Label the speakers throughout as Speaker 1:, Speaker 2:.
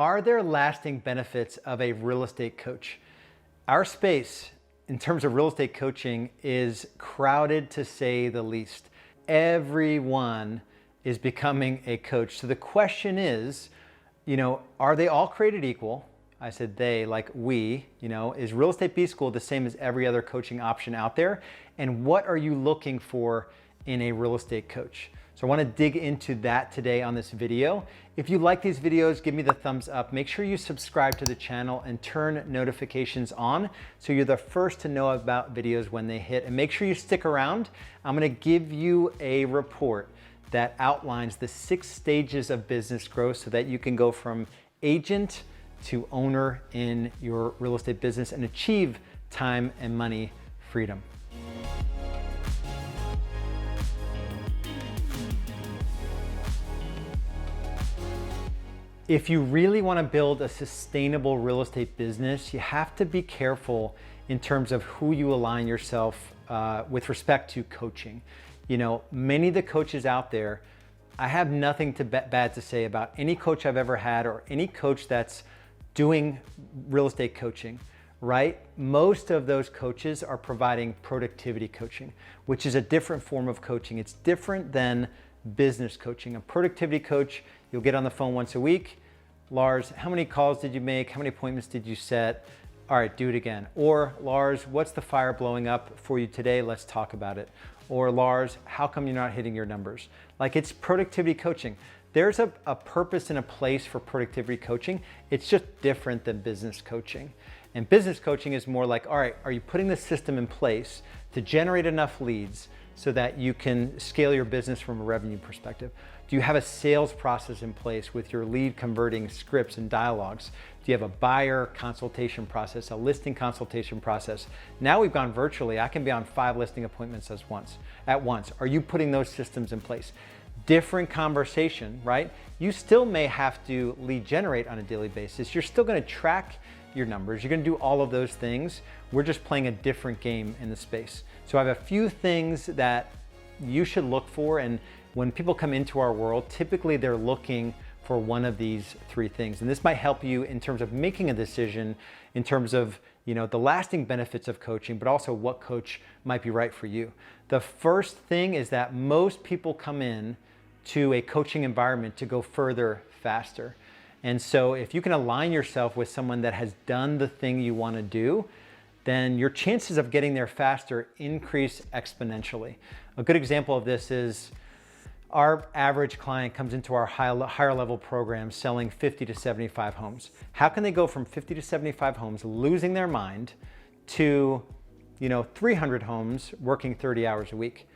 Speaker 1: Are there lasting benefits of a real estate coach? Our space in terms of real estate coaching is crowded to say the least. Everyone is becoming a coach. So the question is, are they all created equal? I said they, like we, is Real Estate B School the same as every other coaching option out there? And what are you looking for in a real estate coach? So I want to dig into that today on this video. If you like these videos, give me the thumbs up. Make sure you subscribe to the channel and turn notifications on so you're the first to know about videos when they hit. And make sure you stick around. I'm going to give you a report that outlines the 6 stages of business growth so that you can go from agent to owner in your real estate business and achieve time and money freedom. If you really want to build a sustainable real estate business, you have to be careful in terms of who you align yourself with respect to coaching. Many of the coaches out there, I have nothing bad to say about any coach I've ever had or any coach that's doing real estate coaching, right? Most of those coaches are providing productivity coaching, which is a different form of coaching. It's different than business coaching. A productivity coach, you'll get on the phone once a week. Lars, how many calls did you make? How many appointments did you set? All right, do it again. Or Lars, what's the fire blowing up for you today? Let's talk about it. Or Lars, how come you're not hitting your numbers? Like, it's productivity coaching. There's a purpose and a place for productivity coaching. It's just different than business coaching. And business coaching is more like, all right, are you putting the system in place to generate enough leads so that you can scale your business from a revenue perspective? Do you have a sales process in place with your lead converting scripts and dialogues? Do you have a buyer consultation process, a listing consultation process? Now we've gone virtually. I can be on 5 listing appointments at once. Are you putting those systems in place? Different conversation, right? You still may have to lead generate on a daily basis. You're still going to track your numbers. You're going to do all of those things. We're just playing a different game in the space. So I have a few things that you should look for, and when people come into our world, typically they're looking for one of these 3 things. And this might help you in terms of making a decision in terms of, the lasting benefits of coaching, but also what coach might be right for you. The first thing is that most people come in to a coaching environment to go further faster. And so if you can align yourself with someone that has done the thing you want to do, then your chances of getting there faster increase exponentially. A good example of this is our average client comes into our higher level program selling 50 to 75 homes. How can they go from 50 to 75 homes, losing their mind, to 300 homes working 30 hours a week?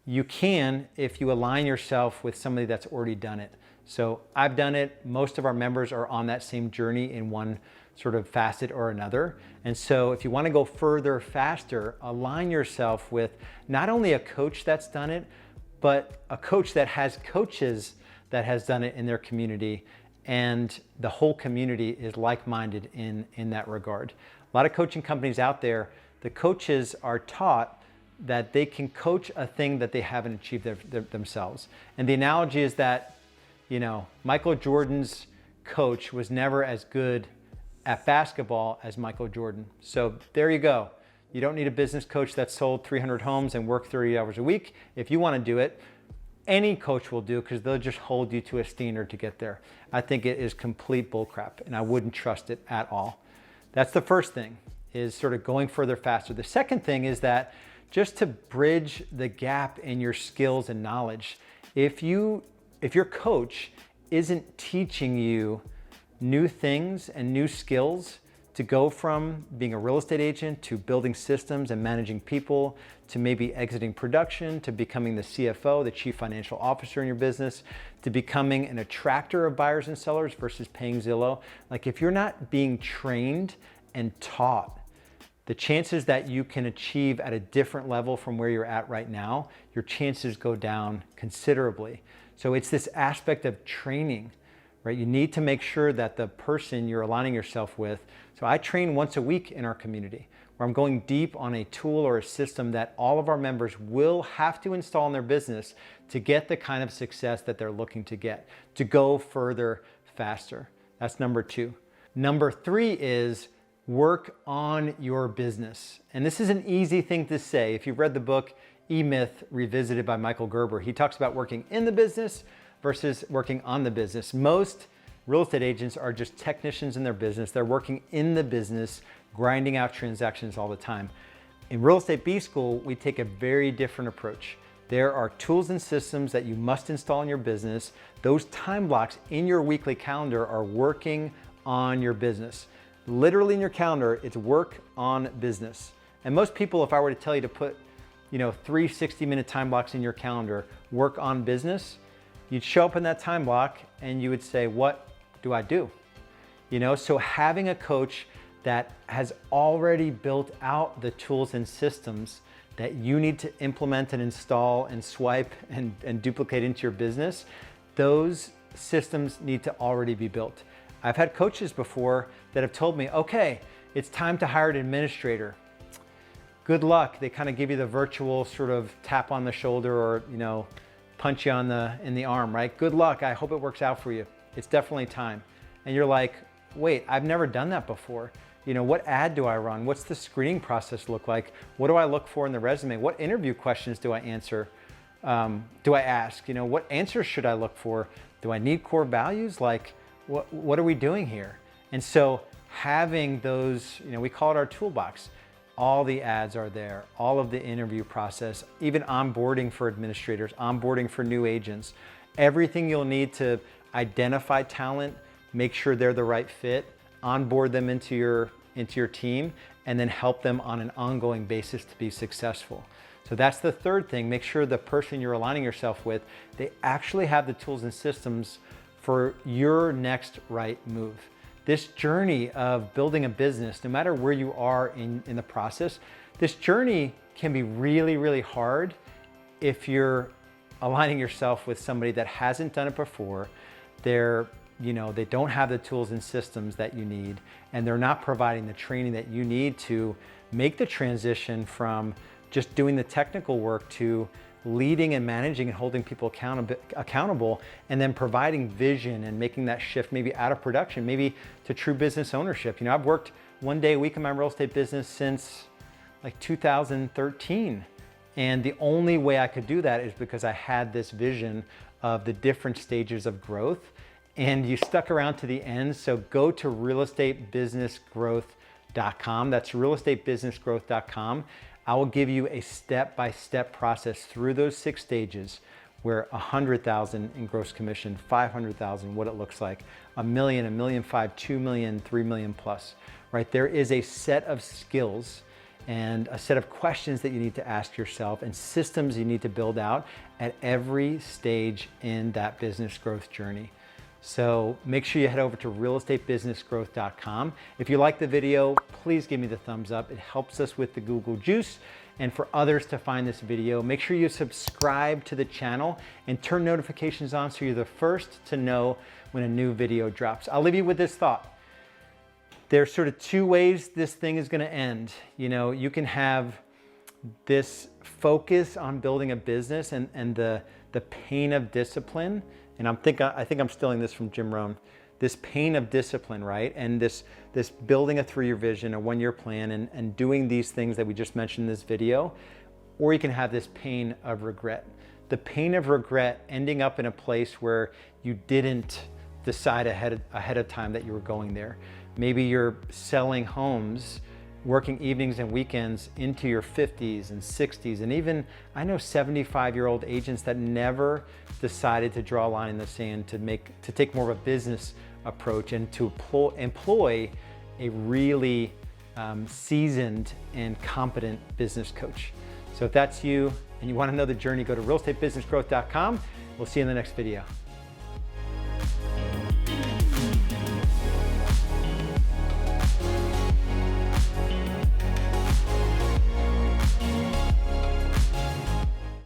Speaker 1: You can if you align yourself with somebody that's already done it. So I've done it. Most of our members are on that same journey in one sort of facet or another. And so if you want to go further, faster, align yourself with not only a coach that's done it, but a coach that has coaches that has done it in their community, and the whole community is like-minded in that regard. A lot of coaching companies out there, the coaches are taught that they can coach a thing that they haven't achieved themselves. And the analogy is that, Michael Jordan's coach was never as good at basketball as Michael Jordan. So there you go. You don't need a business coach that sold 300 homes and worked 30 hours a week. If you want to do it, any coach will do, because they'll just hold you to a standard to get there. I think it is complete bullcrap, and I wouldn't trust it at all. That's the first thing, is sort of going further faster. The second thing is that just to bridge the gap in your skills and knowledge, if your coach isn't teaching you new things and new skills to go from being a real estate agent to building systems and managing people, to maybe exiting production, to becoming the CFO, the chief financial officer in your business, to becoming an attractor of buyers and sellers versus paying Zillow. Like, if you're not being trained and taught, the chances that you can achieve at a different level from where you're at right now, your chances go down considerably. So it's this aspect of training, right? You need to make sure that the person you're aligning yourself with. So I train once a week in our community, where I'm going deep on a tool or a system that all of our members will have to install in their business to get the kind of success that they're looking to get, to go further faster. That's number 2. Number 3 is work on your business. And this is an easy thing to say. If you've read the book E-Myth Revisited by Michael Gerber, he talks about working in the business versus working on the business. Most real estate agents are just technicians in their business. They're working in the business, grinding out transactions all the time. In Real Estate B School, we take a very different approach. There are tools and systems that you must install in your business. Those time blocks in your weekly calendar are working on your business. Literally in your calendar, it's work on business. And most people, if I were to tell you to put, 3 60-minute time blocks in your calendar, work on business, you'd show up in that time block and you would say, what do I do? So having a coach that has already built out the tools and systems that you need to implement and install and swipe and duplicate into your business, those systems need to already be built. I've had coaches before that have told me, okay, it's time to hire an administrator. Good luck. They kind of give you the virtual sort of tap on the shoulder or, punch you in the arm, right? Good luck. I hope it works out for you. It's definitely time. And you're like, wait, I've never done that before. What ad do I run? What's the screening process look like? What do I look for in the resume? What interview questions do I answer? Do I ask? What answers should I look for? Do I need core values? Like, what are we doing here? And so having those, we call it our toolbox. All the ads are there, all of the interview process, even onboarding for administrators, onboarding for new agents, everything you'll need to identify talent, make sure they're the right fit, onboard them into your team, and then help them on an ongoing basis to be successful. So that's the third thing. Make sure the person you're aligning yourself with, they actually have the tools and systems for your next right move. This journey of building a business, no matter where you are in the process, this journey can be really, really hard if you're aligning yourself with somebody that hasn't done it before. They don't have the tools and systems that you need, and they're not providing the training that you need to make the transition from just doing the technical work to leading and managing and holding people accountable, and then providing vision and making that shift maybe out of production, maybe to true business ownership. I've worked one day a week in my real estate business since like 2013. And the only way I could do that is because I had this vision of the different stages of growth. And you stuck around to the end. So go to realestatebusinessgrowth.com. That's realestatebusinessgrowth.com. I will give you a step-by-step process through those 6 stages where 100,000 in gross commission, 500,000, what it looks like, $1 million, $1.5 million, $2 million, $3 million plus, right? There is a set of skills and a set of questions that you need to ask yourself and systems you need to build out at every stage in that business growth journey. So make sure you head over to realestatebusinessgrowth.com. If you like the video, please give me the thumbs up. It helps us with the Google juice and for others to find this video. Make sure you subscribe to the channel and turn notifications on so you're the first to know when a new video drops. I'll leave you with this thought. There's sort of 2 ways this thing is going to end. You can have this focus on building a business and the pain of discipline. And I think I'm stealing this from Jim Rohn. This pain of discipline, right? And this building a 3-year vision, a 1-year plan, and doing these things that we just mentioned in this video. Or you can have this pain of regret. The pain of regret ending up in a place where you didn't decide ahead of time that you were going there. Maybe you're selling homes, working evenings and weekends into your 50s and 60s, and even I know 75-year-old agents that never decided to draw a line in the sand to take more of a business approach and to employ a really seasoned and competent business coach. So if that's you and you want to know the journey, go to realestatebusinessgrowth.com. We'll see you in the next video.